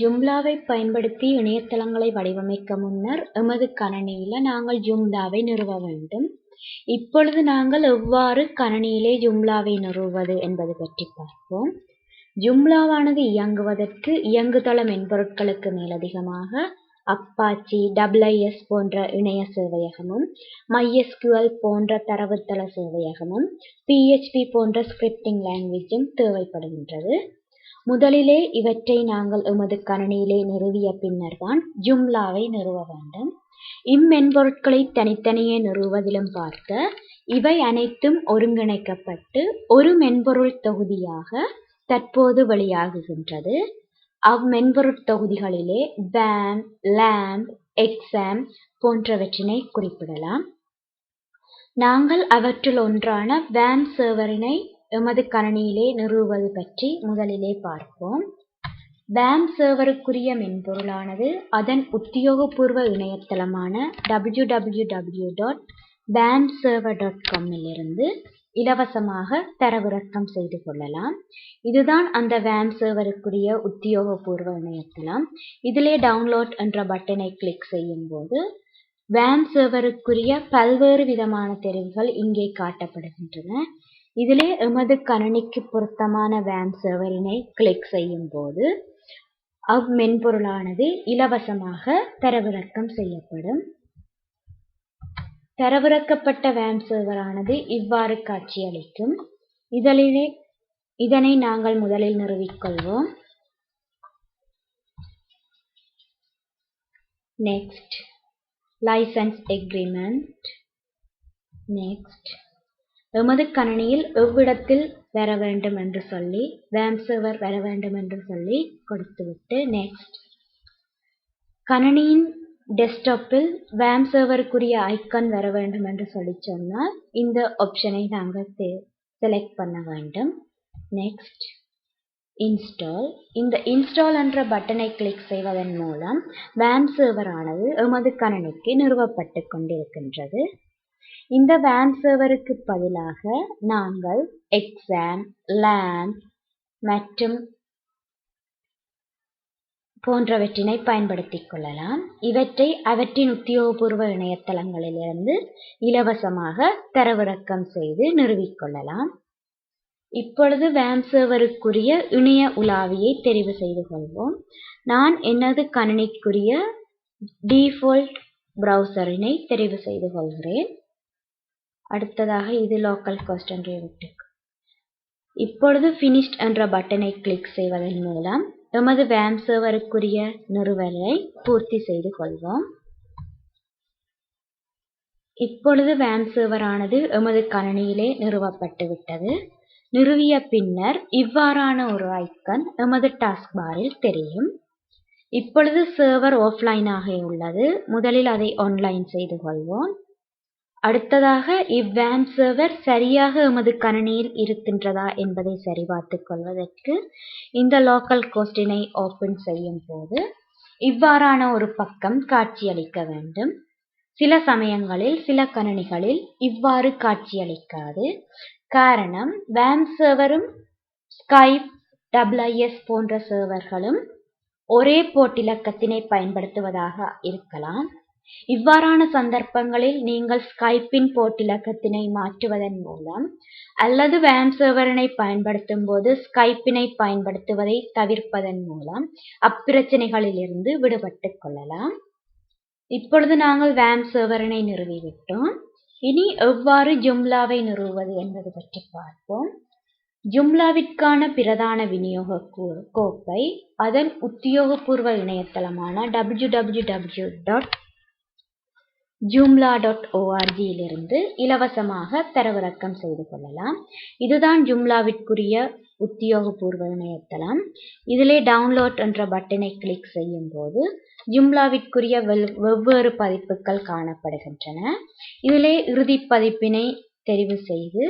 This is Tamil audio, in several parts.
ஜூம்லாவை பயன்படுத்தி இணையதளங்களை வடிவமைக்க முன்னர் எமது கணினியில நாங்கள் ஜூம்லாவை நிறுவ வேண்டும். இப்பொழுது நாங்கள் எவ்வாறு கணினியிலே ஜூம்லாவை நிறுவுவது என்பது பற்றி பார்ப்போம். ஜூம்லாவானது இயங்குவதற்கு இயங்குதள மென்பொருட்களுக்கு மேலதிகமாக அப்பாச்சி, IIS போன்ற இணைய சேவையகமும், MySQL போன்ற தரவுத்தள சேவையகமும், PHP போன்ற ஸ்கிரிப்டிங் லாங்குவேஜும் தேவைப்படுகின்றது. முதலிலே இவற்றை நாங்கள் எமது கணினியிலே நிறுவிய பின்னர்தான் ஜூம்லாவை நிறுவ வேண்டும். இம்மென்பொருட்களை தனித்தனியே நிறுவுவதிலும் பார்க்க இவை அனைத்தும் ஒருங்கிணைக்கப்பட்டு ஒரு மென்பொருள் தொகுதியாக தற்போது வெளியாகுகின்றது. அம்மென்பொருட் தொகுதிகளிலே WAM, LAMP, XAMPP போன்றவற்றினை குறிப்பிடலாம். நாங்கள் அவற்றுள் ஒன்றான WAM சர்வரினை எமது கணினியிலே நிறுவுவது பற்றி முதலிலே பார்ப்போம். WAM சர்வருக்குரிய மென்பொருளானது அதன் உத்தியோகபூர்வ இணையதளமான www.wamserver.com இலிருந்து இலவசமாக தரவிறக்கம் செய்து கொள்ளலாம். இதுதான் அந்த WAM சர்வருக்குரிய உத்தியோகபூர்வ இணையதளம். இதிலே டவுன்லோட் என்ற பட்டனை கிளிக் செய்யும் போது WAM சர்வருக்குரிய பல்வேறு விதமான தெரிவுகள் இங்கே காட்டப்படுகின்றன. இதிலே எமது கணினிக்கு பொருத்தமான WAM சர்வரினை கிளிக் செய்யும் போது அம்மென்பொருளானது இலவசமாக தரவிறக்கம் செய்யப்படும். தரவிறக்கப்பட்ட WAM சர்வரானது இவ்வாறு காட்சியளிக்கும். இதனை நாங்கள் முதலில் நிறுவிக்கொள்வோம். Next license agreement. நெக்ஸ்ட் எமது கணினியில் எவ்விடத்தில் வர வேண்டும் என்று சொல்லி WAM சர்வர் வர வேண்டும் என்று சொல்லி கொடுத்துவிட்டு நெக்ஸ்ட் கணினியின் டெஸ்க்டாப்பில் WAM சர்வருக்குரிய ஐக்கான் வர வேண்டும் என்று சொல்லி சொன்னால் இந்த ஆப்ஷனை நாங்கள் செலக்ட் பண்ண வேண்டும். Next install. இந்த இன்ஸ்டால் என்ற பட்டனை கிளிக் செய்வதன் மூலம் WAM சர்வரானது எமது கணினிக்கு நிறுவப்பட்டு கொண்டிருக்கின்றது. இந்த WAM சர்வருக்கு பதிலாக நாங்கள் XAMPP, LAMP மற்றும் போன்றவற்றினை பயன்படுத்திக் கொள்ளலாம். இவற்றை அவற்றின் உத்தியோகபூர்வ இணையதளங்களிலிருந்து இலவசமாக தரவிறக்கம் செய்து நிறுவிக்கொள்ளலாம். இப்பொழுது WAM சர்வருக்குரிய இணைய உலாவியை தெரிவு செய்து கொள்வோம். நான் எனது கணினிக்குரிய டிஃபால்ட் பிரவுசரினை தெரிவு செய்து கொள்கிறேன். அடுத்ததாக இது லோக்கல் ஹோஸ்ட் என்று விட்டு இப்பொழுது ஃபினிஷ்ட் என்ற பட்டனை கிளிக் செய்வதன் மூலம் எமது WAM சர்வருக்குரிய நிறுவலை பூர்த்தி செய்து கொள்வோம். இப்பொழுது WAM சர்வரானது எமது கணினியிலே நிறுவப்பட்டு விட்டது. நிறுவிய பின்னர் இவ்வாறான ஒரு ஐக்கான் எமது டாஸ்க் பாரில் தெரியும். இப்பொழுது சர்வர் ஆஃப்லைனாக உள்ளது. முதலில் அதை ஆன்லைன் செய்து கொள்வோம். அடுத்ததாக WAM சர்வர் சரியாக எமது கணினியில் இருக்கின்றதா என்பதை சரிபார்த்துக் கொள்வதற்கு இந்த லோக்கல் ஹோஸ்டினை ஓபன் செய்யும் போது இவ்வாறான ஒரு பக்கம் காட்சியளிக்க வேண்டும். சில சமயங்களில் சில கணினிகளில் இவ்வாறு காட்சியளிக்காது. காரணம் WAM சர்வரும் ஸ்கைப், IIS போன்ற சர்வர்களும் ஒரே போர்ட் இலக்கத்தினை பயன்படுத்துவதாக இருக்கலாம். இவ்வாறான சந்தர்ப்பங்களில் நீங்கள் ஸ்கைப்பின் போர்ட் இலக்கத்தினை மாற்றுவதன் மூலம் அல்லது WAM சர்வரினை பயன்படுத்தும் போது ஸ்கைப்பினை பயன்படுத்துவதை தவிர்ப்பதன் மூலம் அப்பிரச்சனைகளிலிருந்து விடுபட்டுக் கொள்ளலாம். இப்பொழுது நாங்கள் WAM சர்வரினை நிறுவிவிட்டோம். இனி எவ்வாறு ஜூம்லாவை நிறுவுவது என்பது பற்றி பார்ப்போம். ஜூம்லாவிற்கான பிரதான விநியோக கோப்பை அதன் உத்தியோகபூர்வ இணையதளமான www.joomla.org இலிருந்து இலவசமாக தரவிறக்கம் செய்து கொள்ளலாம். இதுதான் ஜூம்லாவிற்குரிய உத்தியோகபூர்வ இணையதளம். இதிலே டவுன்லோட் என்ற பட்டனை கிளிக் செய்யும் போது ஜூம்லாவிற்குரிய வெவ்வேறு பதிப்புகள் காணப்படுகின்றன. இதிலே இறுதி பதிப்பினை தெரிவு செய்து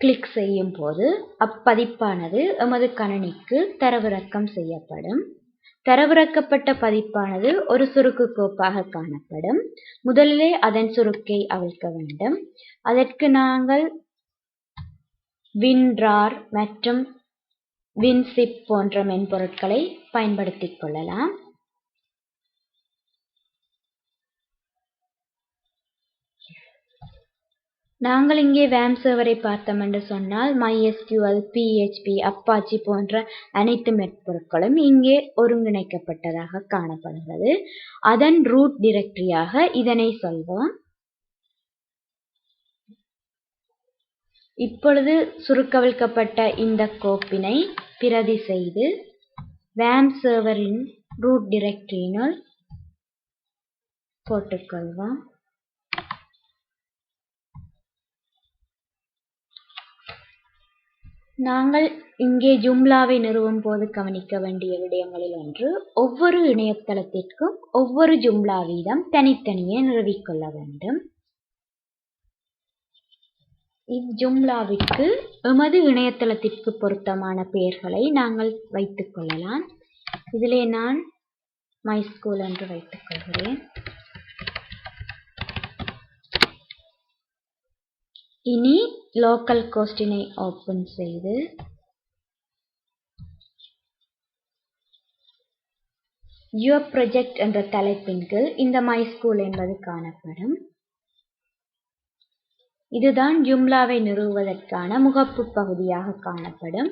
கிளிக் செய்யும் போது அப்பதிப்பானது எமது கணினிக்கு தரவிறக்கம் செய்யப்படும். தரவிறக்கப்பட்ட பதிப்பானது ஒரு சுருக்கு கோப்பாக காணப்படும். முதலிலே அதன் சுருக்கை அவிழ்க்க வேண்டும். அதற்கு நாங்கள் WinRAR மற்றும் வின்சிப் போன்ற மென்பொருட்களை பயன்படுத்திக் கொள்ளலாம். நாங்கள் இங்கே வேம் சர்வரை பார்த்தோம் என்று சொன்னால் MySQL, PHP, Apache போன்ற அனைத்து மென்பொருட்களும் இங்கே ஒருங்கிணைக்கப்பட்டதாக காணப்படுகிறது. அதன் ரூட் டைரக்டரியாக இதனை சொல்வோம். இப்பொழுது சுருக்கவிழ்க்கப்பட்ட இந்த கோப்பினை பிரதி செய்து வேம் சர்வரின் ரூட் டைரக்டரியினுள் போட்டுக்கொள்வோம். நாங்கள் இங்கே ஜூம்லாவை நிறுவும் போது கவனிக்க வேண்டிய விடயங்களில் ஒன்று, ஒவ்வொரு இணையதளத்திற்கும் ஒவ்வொரு ஜூம்லா வீதம் தனித்தனியே நிறுவிக்கொள்ள வேண்டும். இவ்ஜூம்லாவிற்கு எமது இணையதளத்திற்கு பொருத்தமான பெயர்களை நாங்கள் வைத்துக் கொள்ளலாம். இதிலே நான் MySQL என்று வைத்துக் கொள்கிறேன். இனி லோக்கல் ஹோஸ்டினை ஓபன் செய்து Your Project என்ற தலைப்பின் கீழ் இந்த MySQL என்பது காணப்படும். இதுதான் ஜூம்லாவை நிறுவுவதற்கான முகப்பு பகுதியாக காணப்படும்.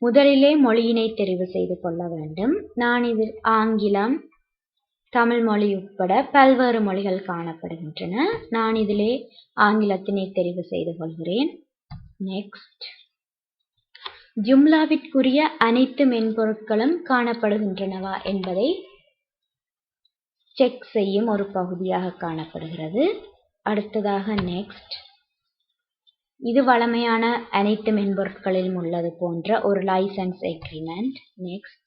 முதலிலே மொழியினை தெரிவு செய்து கொள்ள வேண்டும். நான் இதில் ஆங்கிலம், தமிழ் மொழி உட்பட பல்வேறு மொழிகள் காணப்படுகின்றன. நான் இதிலே ஆங்கிலத்தினை தெரிவு செய்து கொள்கிறேன். நெக்ஸ்ட். ஜூம்லாவிற்குரிய அனைத்து மென்பொருட்களும் காணப்படுகின்றனவா என்பதை செக் செய்யும் ஒரு பகுதியாக காணப்படுகிறது. அடுத்ததாக நெக்ஸ்ட். இது வழமையான அனைத்து மென்பொருட்களிலும் உள்ளது போன்ற ஒரு லைசன்ஸ் எக்ரிமெண்ட். நெக்ஸ்ட்.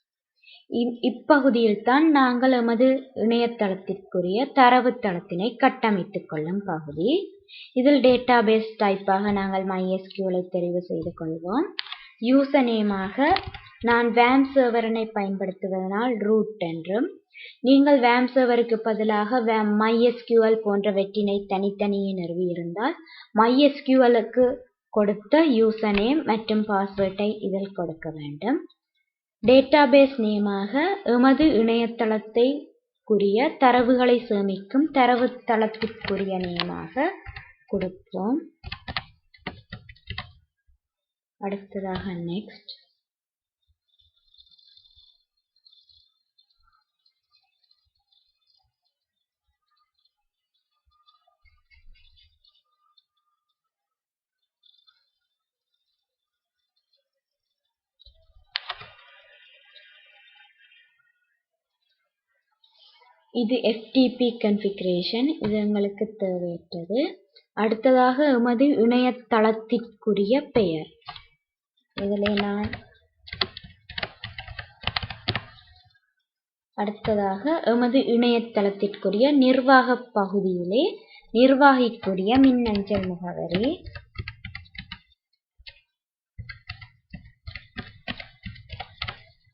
இப்பகுதியில் தான் நாங்கள் எமது இணையதளத்திற்குரிய தரவுத்தளத்தினை கட்டமைத்துக் கொள்ளும் பகுதி. இதில் டேட்டாபேஸ் டைப்பாக நாங்கள் MySQL தெரிவு செய்து கொள்வோம். யூசர் நேமாக நான் வேம் சர்வரனை பயன்படுத்துவதனால் ரூட் என்றும், நீங்கள் வேம் சர்வருக்கு பதிலாக MySQL போன்றவற்றினை தனித்தனியே நிறுவி இருந்தால் MySQLக்கு கொடுத்த யூசர் நேம் மற்றும் பாஸ்வேர்டை இதில் கொடுக்க வேண்டும். டேட்டாபேஸ் நேமாக எமது இணையதளத்திற்குரிய தரவுகளை சேமிக்கும் தரவுத்தளத்திற்குரிய நேமாக கொடுப்போம். அடுத்ததாக நெக்ஸ்ட். இது FTP configuration. இது எங்களுக்கு தேவையற்றது. அடுத்ததாக எமது இணையதளத்திற்குரிய பெயர். இதிலே நான் அடுத்ததாக எமது இணையதளத்திற்குரிய நிர்வாக பகுதியிலே நிர்வாகிக்குரிய மின்னஞ்சல் முகவரி,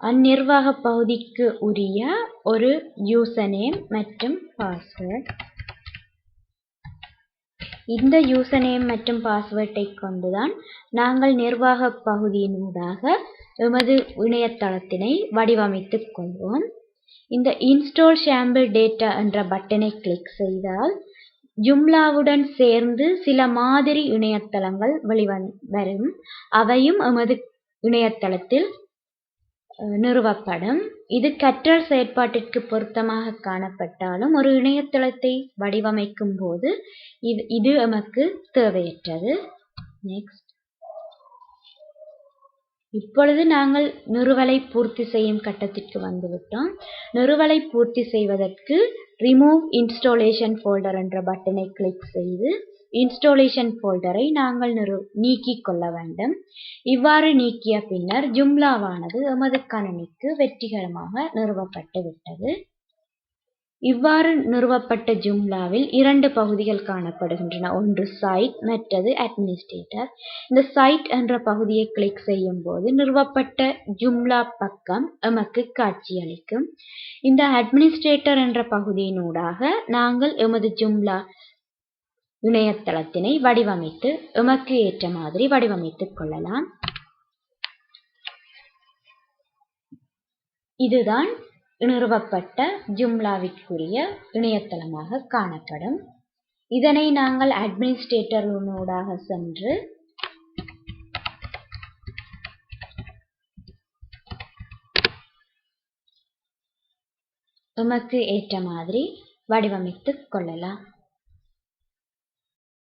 அந்நிர்வாக பகுதிக்கு உரிய ஒரு யூசர் நேம் மற்றும் பாஸ்வேர்ட். இந்த யூசர் நேம் மற்றும் பாஸ்வேர்டை கொண்டுதான் நாங்கள் நிர்வாக பகுதியினூடாக எமது இணையதளத்தினை வடிவமைத்துக் கொள்வோம். இந்த இன்ஸ்டால் ஷாம்பிள் டேட்டா என்ற பட்டனை கிளிக் செய்தால் ஜூம்லாவுடன் சேர்ந்து சில மாதிரி இணையதளங்கள் வெளிவரும். அவையும் எமது இணையதளத்தில் நிறுவப்படும். இது கற்றல் செயற்பாட்டிற்கு பொருத்தமாக காணப்பட்டாலும் ஒரு இணையதளத்தை வடிவமைக்கும் போது இது எமக்கு தேவையற்றது. நெக்ஸ்ட். இப்பொழுது நாங்கள் நிறுவலை பூர்த்தி செய்யும் கட்டத்திற்கு வந்துவிட்டோம். நிறுவலை பூர்த்தி செய்வதற்கு ரிமூவ் இன்ஸ்டாலேஷன் ஃபோல்டர் என்ற பட்டனை கிளிக் செய்து இன்ஸ்டாலேஷன் ஃபோல்டரை நாங்கள் நீக்கிக் கொள்ள வேண்டும். இவ்வாறு நீக்கிய பின்னர் ஜூம்லாவானது எமது கணினிக்கு வெற்றிகரமாக நிறுவப்பட்டு விட்டது. இவ்வாறு நிறுவப்பட்ட ஜூம்லாவில் 2 பகுதிகள் காணப்படுகின்றன. ஒன்று சைட், மற்றது அட்மினிஸ்ட்ரேட்டர். இந்த சைட் என்ற பகுதியை கிளிக் செய்யும் போது நிறுவப்பட்ட ஜூம்லா பக்கம் எமக்கு காட்சியளிக்கும். இந்த அட்மினிஸ்ட்ரேட்டர் என்ற பகுதியினூடாக நாங்கள் எமது ஜூம்லா இணையதளத்தினை வடிவமைத்து எமக்கு ஏற்ற மாதிரி வடிவமைத்துக் கொள்ளலாம். இதுதான் நிறுவப்பட்ட ஜூம்லாவிற்குரிய இணையதளமாக காணப்படும். இதனை நாங்கள் அட்மினிஸ்ட்ரேட்டர் ஊடாக சென்று நமக்கு ஏற்ற மாதிரி வடிவமைத்துக் கொள்ளலாம்.